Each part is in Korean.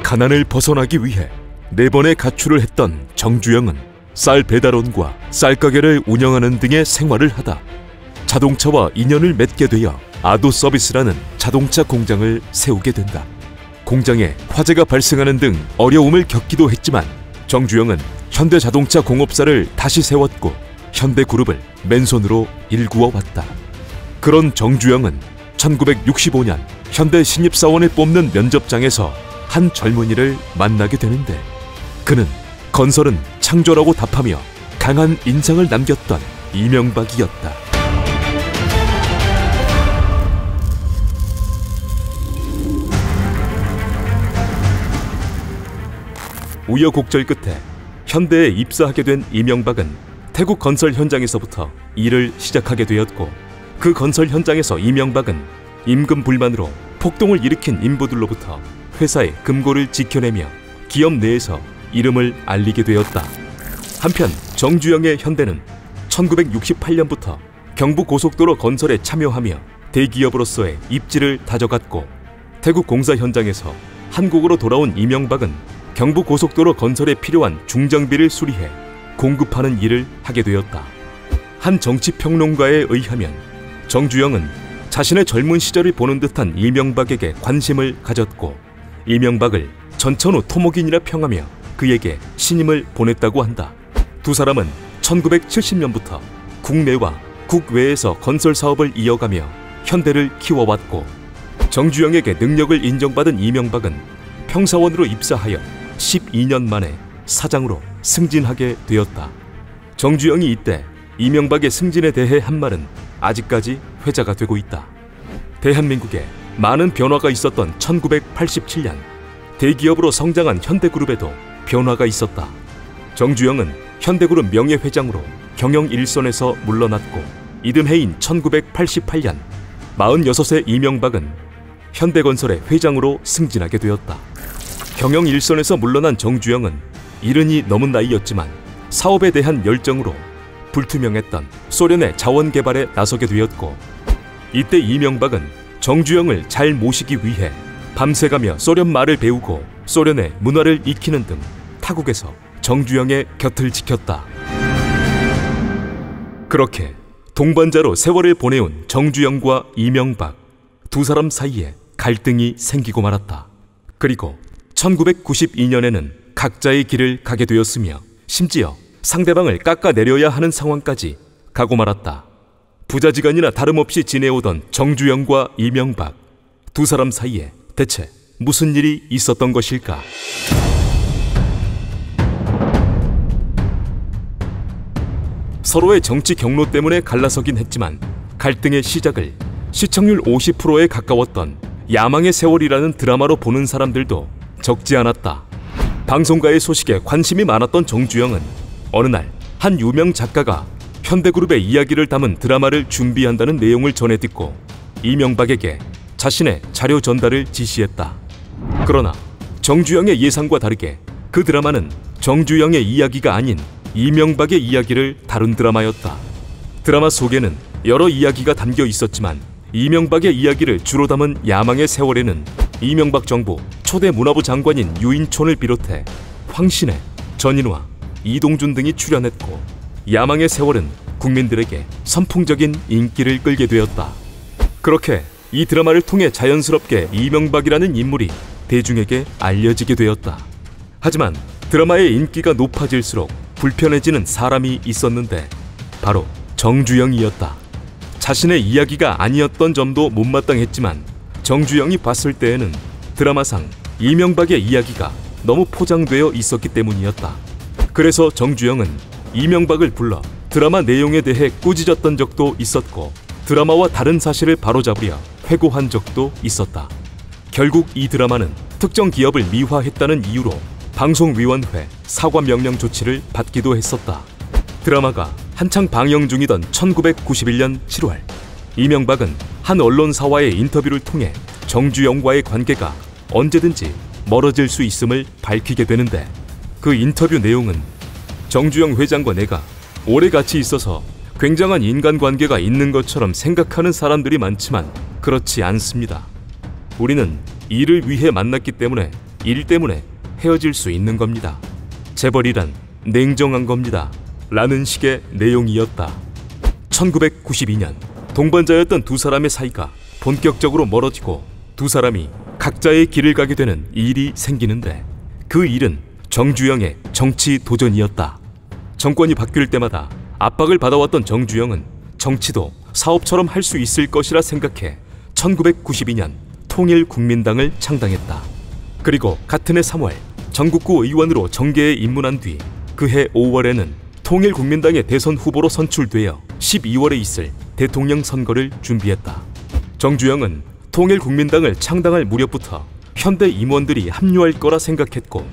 가난을 벗어나기 위해 4번의 가출을 했던 정주영은 쌀 배달원과 쌀가게를 운영하는 등의 생활을 하다 자동차와 인연을 맺게 되어 아도 서비스라는 자동차 공장을 세우게 된다. 공장에 화재가 발생하는 등 어려움을 겪기도 했지만 정주영은 현대자동차 공업사를 다시 세웠고 현대그룹을 맨손으로 일구어 왔다. 그런 정주영은 1965년 현대 신입사원을 뽑는 면접장에서 한 젊은이를 만나게 되는데 그는 건설은 창조라고 답하며 강한 인상을 남겼던 이명박이었다. 우여곡절 끝에 현대에 입사하게 된 이명박은 태국 건설 현장에서부터 일을 시작하게 되었고 그 건설 현장에서 이명박은 임금 불만으로 폭동을 일으킨 인부들로부터 회사의 금고를 지켜내며 기업 내에서 이름을 알리게 되었다. 한편 정주영의 현대는 1968년부터 경부고속도로 건설에 참여하며 대기업으로서의 입지를 다져갔고 태국 공사 현장에서 한국으로 돌아온 이명박은 경부고속도로 건설에 필요한 중장비를 수리해 공급하는 일을 하게 되었다. 한 정치평론가에 의하면 정주영은 자신의 젊은 시절을 보는 듯한 이명박에게 관심을 가졌고 이명박을 전천후 토목인이라 평하며 그에게 신임을 보냈다고 한다. 두 사람은 1970년부터 국내와 국외에서 건설 사업을 이어가며 현대를 키워왔고 정주영에게 능력을 인정받은 이명박은 평사원으로 입사하여 12년 만에 사장으로 승진하게 되었다. 정주영이 이때 이명박의 승진에 대해 한 말은 아직까지 회자가 되고 있다. 대한민국에 많은 변화가 있었던 1987년 대기업으로 성장한 현대그룹에도 변화가 있었다. 정주영은 현대그룹 명예회장으로 경영 일선에서 물러났고 이듬해인 1988년 46세 이명박은 현대건설의 회장으로 승진하게 되었다. 경영 일선에서 물러난 정주영은 이른이 넘은 나이였지만 사업에 대한 열정으로 불투명했던 소련의 자원 개발에 나서게 되었고 이때 이명박은 정주영을 잘 모시기 위해 밤새가며 소련 말을 배우고 소련의 문화를 익히는 등 타국에서 정주영의 곁을 지켰다. 그렇게 동반자로 세월을 보내온 정주영과 이명박 두 사람 사이에 갈등이 생기고 말았다. 그리고 1992년에는 각자의 길을 가게 되었으며 심지어 상대방을 깎아내려야 하는 상황까지 가고 말았다. 부자지간이나 다름없이 지내오던 정주영과 이명박 두 사람 사이에 대체 무슨 일이 있었던 것일까? 서로의 정치 경로 때문에 갈라서긴 했지만 갈등의 시작을 시청률 50%에 가까웠던 야망의 세월이라는 드라마로 보는 사람들도 적지 않았다. 방송가의 소식에 관심이 많았던 정주영은 어느 날 한 유명 작가가 현대그룹의 이야기를 담은 드라마를 준비한다는 내용을 전해 듣고 이명박에게 자신의 자료 전달을 지시했다. 그러나 정주영의 예상과 다르게 그 드라마는 정주영의 이야기가 아닌 이명박의 이야기를 다룬 드라마였다. 드라마 속에는 여러 이야기가 담겨 있었지만 이명박의 이야기를 주로 담은 야망의 세월에는 이명박 정부 초대 문화부 장관인 유인촌을 비롯해 황신혜, 전인화, 이동준 등이 출연했고 야망의 세월은 국민들에게 선풍적인 인기를 끌게 되었다. 그렇게 이 드라마를 통해 자연스럽게 이명박이라는 인물이 대중에게 알려지게 되었다. 하지만 드라마의 인기가 높아질수록 불편해지는 사람이 있었는데 바로 정주영이었다. 자신의 이야기가 아니었던 점도 못마땅했지만 정주영이 봤을 때에는 드라마상 이명박의 이야기가 너무 포장되어 있었기 때문이었다. 그래서 정주영은 이명박을 불러 드라마 내용에 대해 꾸짖었던 적도 있었고 드라마와 다른 사실을 바로잡으려 회고한 적도 있었다. 결국 이 드라마는 특정 기업을 미화했다는 이유로 방송위원회 사과 명령 조치를 받기도 했었다. 드라마가 한창 방영 중이던 1991년 7월 이명박은 한 언론사와의 인터뷰를 통해 정주영과의 관계가 언제든지 멀어질 수 있음을 밝히게 되는데 그 인터뷰 내용은 정주영 회장과 내가 오래 같이 있어서 굉장한 인간관계가 있는 것처럼 생각하는 사람들이 많지만 그렇지 않습니다. 우리는 일을 위해 만났기 때문에 일 때문에 헤어질 수 있는 겁니다. 재벌이란 냉정한 겁니다. 라는 식의 내용이었다. 1992년 동반자였던 두 사람의 사이가 본격적으로 멀어지고 두 사람이 각자의 길을 가게 되는 일이 생기는데 그 일은 정주영의 정치 도전이었다. 정권이 바뀔 때마다 압박을 받아왔던 정주영은 정치도 사업처럼 할 수 있을 것이라 생각해 1992년 통일국민당을 창당했다. 그리고 같은 해 3월 전국구 의원으로 정계에 입문한 뒤 그해 5월에는 통일국민당의 대선 후보로 선출되어 12월에 있을 대통령 선거를 준비했다. 정주영은 통일국민당을 창당할 무렵부터 현대 임원들이 합류할 거라 생각했고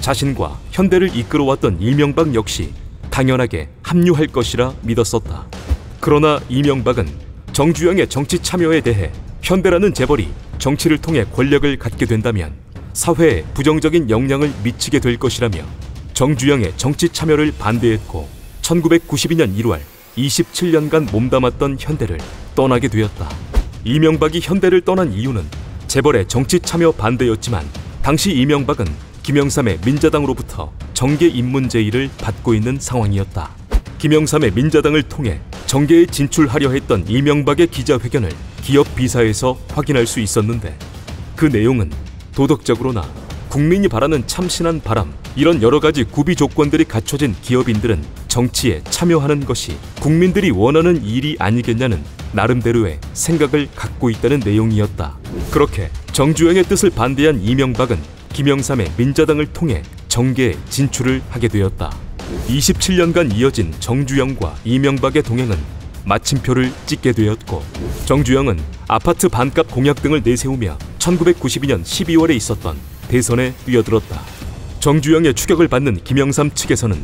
자신과 현대를 이끌어왔던 이명박 역시 당연하게 합류할 것이라 믿었었다. 그러나 이명박은 정주영의 정치 참여에 대해 현대라는 재벌이 정치를 통해 권력을 갖게 된다면 사회에 부정적인 영향을 미치게 될 것이라며 정주영의 정치 참여를 반대했고 1992년 1월 27년간 몸담았던 현대를 떠나게 되었다. 이명박이 현대를 떠난 이유는 재벌의 정치 참여 반대였지만 당시 이명박은 김영삼의 민자당으로부터 정계 입문 제의를 받고 있는 상황이었다. 김영삼의 민자당을 통해 정계에 진출하려 했던 이명박의 기자회견을 기업 비사에서 확인할 수 있었는데 그 내용은 도덕적으로나 국민이 바라는 참신한 바람 이런 여러 가지 구비 조건들이 갖춰진 기업인들은 정치에 참여하는 것이 국민들이 원하는 일이 아니겠냐는 나름대로의 생각을 갖고 있다는 내용이었다. 그렇게 정주영의 뜻을 반대한 이명박은 김영삼의 민자당을 통해 정계에 진출을 하게 되었다. 27년간 이어진 정주영과 이명박의 동행은 마침표를 찍게 되었고 정주영은 아파트 반값 공약 등을 내세우며 1992년 12월에 있었던 대선에 뛰어들었다. 정주영의 추격을 받는 김영삼 측에서는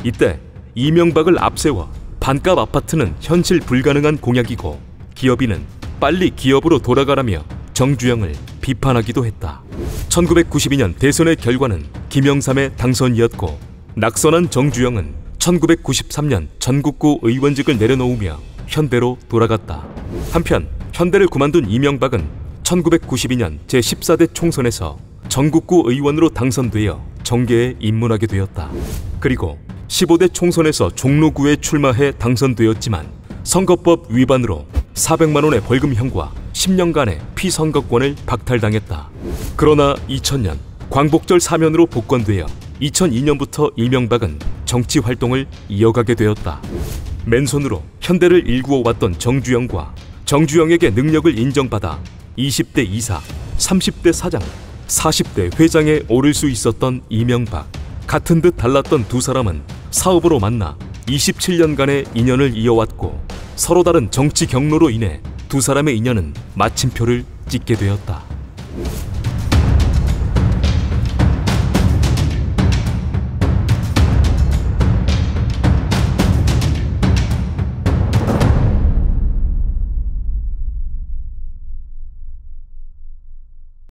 이때 이명박을 앞세워 반값 아파트는 현실 불가능한 공약이고 기업인은 빨리 기업으로 돌아가라며 정주영을 비판하기도 했다. 1992년 대선의 결과는 김영삼의 당선이었고 낙선한 정주영은 1993년 전국구 의원직을 내려놓으며 현대로 돌아갔다. 한편 현대를 그만둔 이명박은 1992년 제14대 총선에서 전국구 의원으로 당선되어 정계에 입문하게 되었다. 그리고 15대 총선에서 종로구에 출마해 당선되었지만 선거법 위반으로 400만 원의 벌금형과 10년간의 피선거권을 박탈당했다. 그러나 2000년 광복절 사면으로 복권되어 2002년부터 이명박은 정치 활동을 이어가게 되었다. 맨손으로 현대를 일구어왔던 정주영과 정주영에게 능력을 인정받아 20대 이사, 30대 사장, 40대 회장에 오를 수 있었던 이명박. 같은 듯 달랐던 두 사람은 사업으로 만나 27년간의 인연을 이어왔고 서로 다른 정치 경로로 인해 두 사람의 인연은 마침표를 찍게 되었다.